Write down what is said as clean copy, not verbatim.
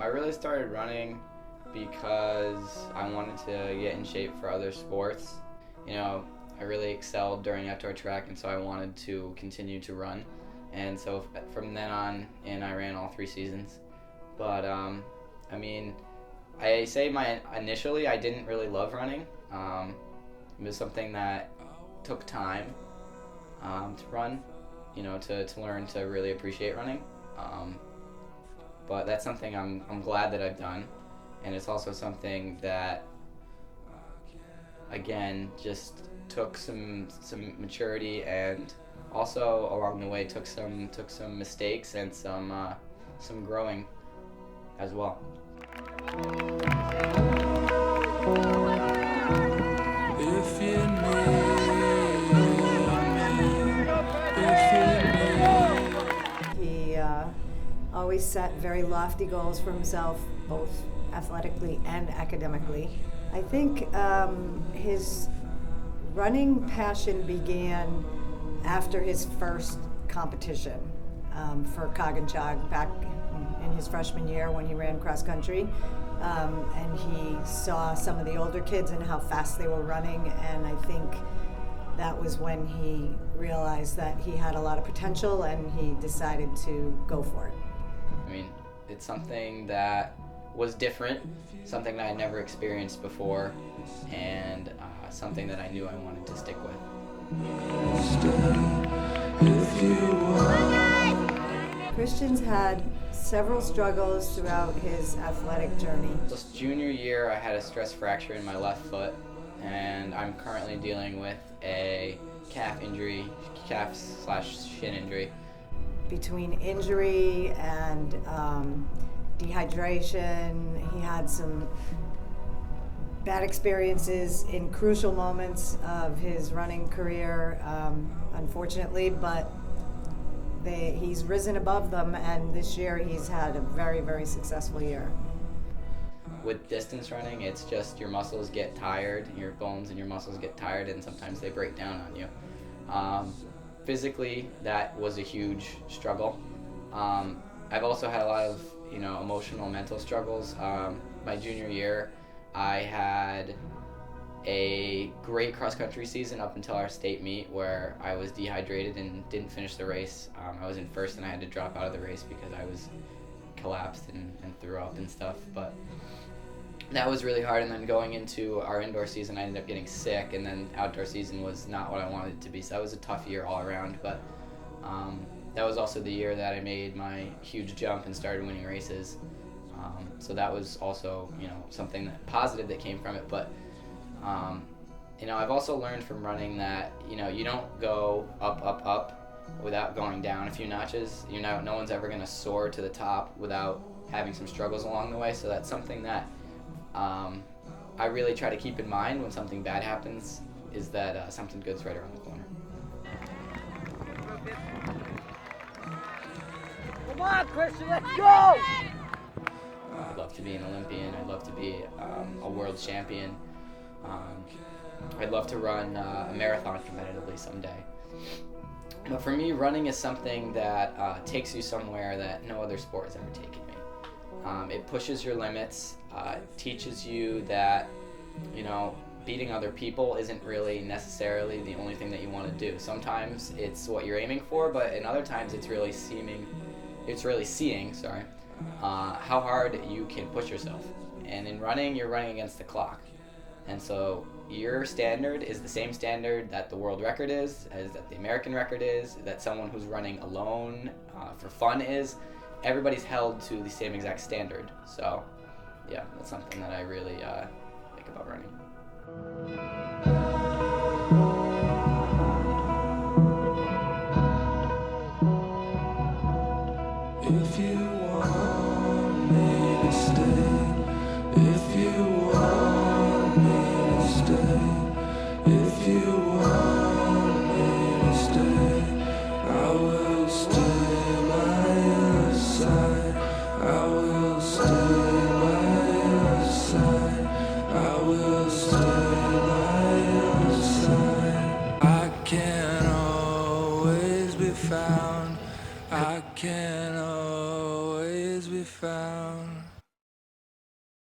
I really started running because I wanted to get in shape for other sports. I really excelled during outdoor track, and so I wanted to continue to run. And so from then on in, I ran all 3 seasons. But I say initially I didn't really love running. It was something that took time to run, to learn to really appreciate running. But that's something I'm glad that I've done, and it's also something that, again, just took some maturity, and also along the way took some mistakes and some growing as well. If you need He always set very lofty goals for himself, both athletically and academically. I think his running passion began after his first competition for Coggin-Chog back in his freshman year when he ran cross country. And he saw some of the older kids and how fast they were running, and I think that was when he realized that he had a lot of potential, and he decided to go for it. It's something that was different, something that I never experienced before, and something that I knew I wanted to stick with. Christian's had several struggles throughout his athletic journey. This junior year, I had a stress fracture in my left foot, and I'm currently dealing with a calf/shin injury. Between injury and dehydration, he had some bad experiences in crucial moments of his running career, unfortunately, but he's risen above them, and this year he's had a very, very successful year. With distance running, it's just your muscles get tired, your bones and your muscles get tired, and sometimes they break down on you. Physically, that was a huge struggle. I've also had a lot of emotional, mental struggles. My junior year, I had a great cross-country season up until our state meet, where I was dehydrated and didn't finish the race. I was in first, and I had to drop out of the race because I was collapsed and threw up and stuff. But that was really hard, and then going into our indoor season, I ended up getting sick, and then outdoor season was not what I wanted it to be. So that was a tough year all around, but that was also the year that I made my huge jump and started winning races. So that was also something positive that came from it. But I've also learned from running that you don't go up without going down a few notches. No one's ever going to soar to the top without having some struggles along the way. So that's something that I really try to keep in mind when something bad happens, is that something good's right around the corner. Come on, Christian, let's go! I'd love to be an Olympian. I'd love to be a world champion. I'd love to run a marathon competitively someday. But for me, running is something that takes you somewhere that no other sport has ever taken me. It pushes your limits, teaches you that, beating other people isn't really necessarily the only thing that you want to do. Sometimes it's what you're aiming for, but in other times it's really seeing, how hard you can push yourself. And in running, you're running against the clock. And so your standard is the same standard that the world record is, as that the American record is, that someone who's running alone for fun is. Everybody's held to the same exact standard. So, yeah, that's something that I really like about running. If you want me to stay